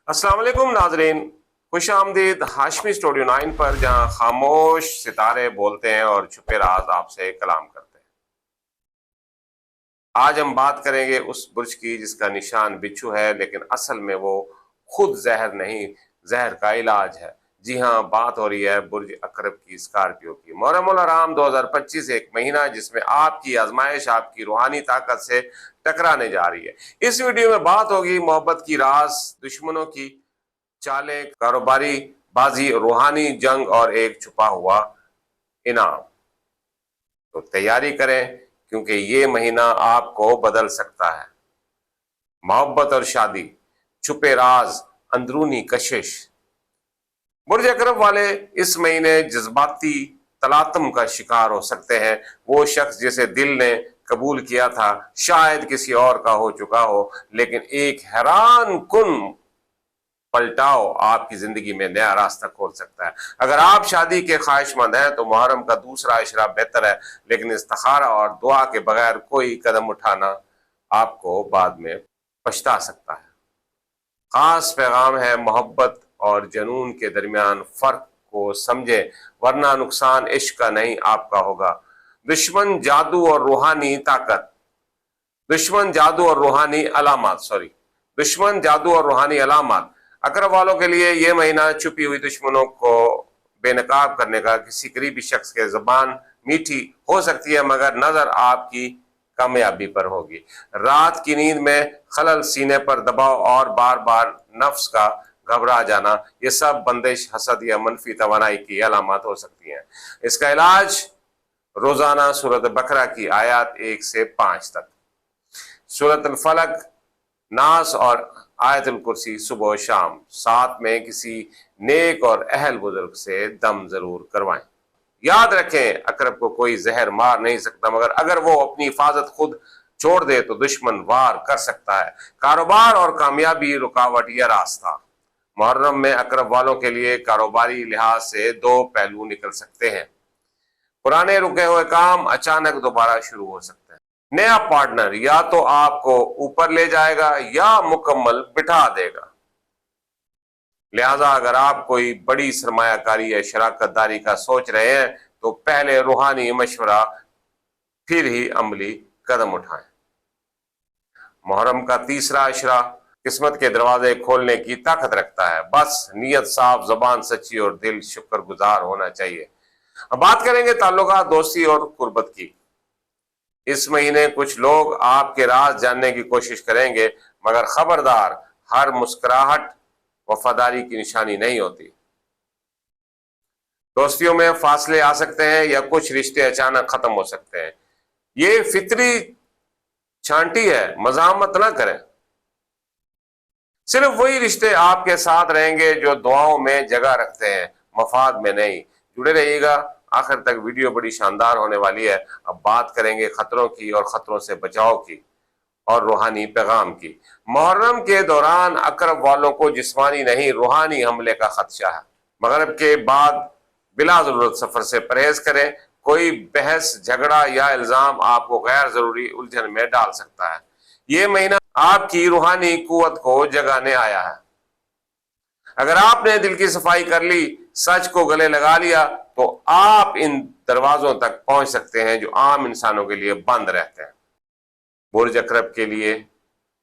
अस्सलाम वालेकुम नाजरीन, खुश आमदीद हाशमी स्टूडियो 9 पर, जहां खामोश सितारे बोलते हैं और छुपे राज आपसे कलाम करते हैं। आज हम बात करेंगे उस बुर्ज की जिसका निशान बिच्छू है, लेकिन असल में वो खुद जहर नहीं, जहर का इलाज है। जी हाँ, बात हो रही है बुर्ज अकरब की, स्कॉर्पियो की। मुहर्रम उल हराम 2025 एक महीना जिसमें आपकी आजमाइश आपकी रूहानी ताकत से टकराने जा रही है। इस वीडियो में बात होगी मोहब्बत की राज, दुश्मनों की चालें, कारोबारी बाजी, रूहानी जंग और एक छुपा हुआ इनाम। तो तैयारी करें, क्योंकि ये महीना आपको बदल सकता है। मोहब्बत और शादी, छुपे राज, अंदरूनी कशिश। बुर्ज अकरब वाले इस महीने जज्बाती तलातम का शिकार हो सकते हैं। वो शख्स जिसे दिल ने कबूल किया था शायद किसी और का हो चुका हो, लेकिन एक हैरान कुन पलटाव आपकी जिंदगी में नया रास्ता खोल सकता है। अगर आप शादी के ख्वाहिशमंद हैं तो मुहर्रम का दूसरा इशरा बेहतर है, लेकिन इस्तिखारा और दुआ के बगैर कोई कदम उठाना आपको बाद में पछता सकता है। खास पैगाम है, मोहब्बत और जनून के दरमियान फर्क को समझे, वरना नुकसान इश्क का नहीं आपका होगा। दुश्मन जादू और रूहानी ताकत, दुश्मन जादू और रूहानी अलामत दुश्मन जादू और रूहानी अलामत। अकरब वालों के लिए यह महीना छुपी हुई दुश्मनों को बेनकाब करने का। किसी करीबी शख्स के जबान मीठी हो सकती है, मगर नजर आपकी कामयाबी पर होगी। रात की नींद में खलल, सीने पर दबाव और बार बार नफ्स का घबरा जाना, ये सब बंदिश, हसद या मनफी तवानाई की अलामत हो सकती हैं। इसका इलाज रोजाना सूरत बकरा की आयत 1 से 5 तक, सूरत अल फलक, नास और आयतुल कुर्सी सुबह शाम। साथ में किसी नेक और अहल बुजुर्ग से दम जरूर करवाएं। याद रखें, अकरब को कोई जहर मार नहीं सकता, मगर अगर वो अपनी हिफाजत खुद छोड़ दे तो दुश्मन वार कर सकता है। कारोबार और कामयाबी, रुकावट या रास्ता। मुहर्रम में अकरब वालों के लिए कारोबारी लिहाज से दो पहलू निकल सकते हैं। पुराने रुके हुए काम अचानक दोबारा शुरू हो सकते हैं। नया पार्टनर या तो आपको ऊपर ले जाएगा या मुकम्मल बिठा देगा। लिहाजा अगर आप कोई बड़ी सरमायाकारी या शराकत दारी का सोच रहे हैं तो पहले रूहानी मशवरा, फिर ही अमली कदम उठाएं। मुहर्रम का तीसरा इशरा किस्मत के दरवाजे खोलने की ताकत रखता है। बस नीयत साफ, जबान सच्ची और दिल शुक्रगुजार होना चाहिए। अब बात करेंगे ताल्लुकात, दोस्ती और कुर्बत की। इस महीने कुछ लोग आपके राज जानने की कोशिश करेंगे, मगर खबरदार, हर मुस्कुराहट वफादारी की निशानी नहीं होती। दोस्तियों में फासले आ सकते हैं या कुछ रिश्ते अचानक खत्म हो सकते हैं। ये फितरी छांटी है, मजामत ना करें। सिर्फ वही रिश्ते आपके साथ रहेंगे जो दुआओं में जगह रखते हैं, मफाद में नहीं। जुड़े रहिएगा आखिर तक, वीडियो बड़ी शानदार होने वाली है। अब बात करेंगे खतरों की और खतरों से बचाव की और रूहानी पैगाम की। मुहर्रम के दौरान अकरब वालों को जिस्मानी नहीं, रूहानी हमले का खदशा है। मगरिब के बाद बिला जरूरत सफर से परहेज करें। कोई बहस, झगड़ा या इल्जाम आपको गैर जरूरी उलझन में डाल सकता है। ये महीना आपकी रूहानी कुव्वत को जगाने आया है। अगर आपने दिल की सफाई कर ली, सच को गले लगा लिया, तो आप इन दरवाजों तक पहुंच सकते हैं जो आम इंसानों के लिए बंद रहते हैं। बुर्ज अकरब के लिए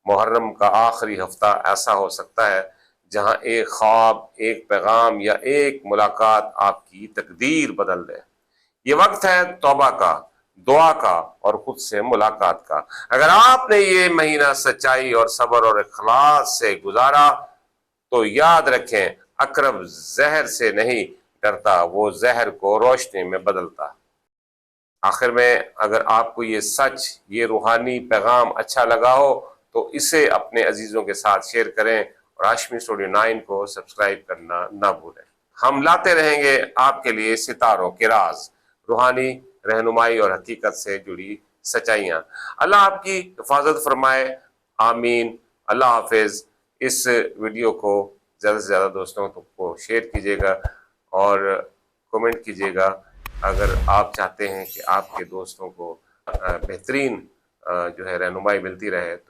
मुहर्रम का आखिरी हफ्ता ऐसा हो सकता है जहां एक ख्वाब, एक पैगाम या एक मुलाकात आपकी तकदीर बदल दे। ये वक्त है तौबा का, दुआ का और खुद से मुलाकात का। अगर आपने ये महीना सच्चाई और सब्र और इखलास से गुजारा तो याद रखें, अकरब जहर से नहीं डरता, वो जहर को रोशनी में बदलता। आखिर में, अगर आपको ये सच, ये रूहानी पैगाम अच्छा लगा हो तो इसे अपने अजीजों के साथ शेयर करें और हाशमी स्टूडियो 9 को सब्सक्राइब करना ना भूलें। हम लाते रहेंगे आपके लिए सितारों के राज, रूहानी रहनुमाई और हकीकत से जुड़ी सच्चाइयाँ। अल्लाह आपकी हिफाजत फरमाए, आमीन। अल्लाह हाफिज। इस वीडियो को ज़्यादा से ज़्यादा दोस्तों को शेयर कीजिएगा और कमेंट कीजिएगा। अगर आप चाहते हैं कि आपके दोस्तों को बेहतरीन जो है रहनुमाई मिलती रहे तो